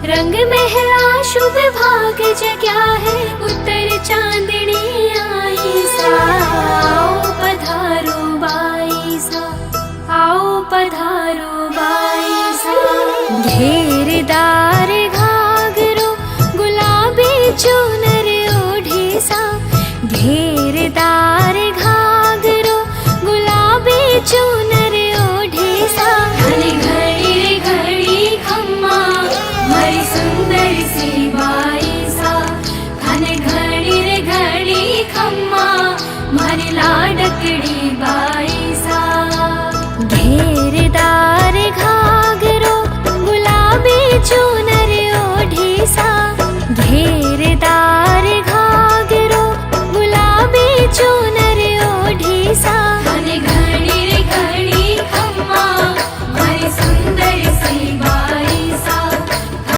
रंग महला शुभ भाग जग्या है, उत्तर चांदनी आई सा। आओ पधारो बाई सा, आओ पधारो बाई सा। घेरदार घाघरो गुलाबी चुनर ओढ़ी सा, घेरदार घाघरो गुलाबी चुनर ओढ़ी सा। घड़ी घड़ी घड़ी खम्मा, हरी सुंदर सी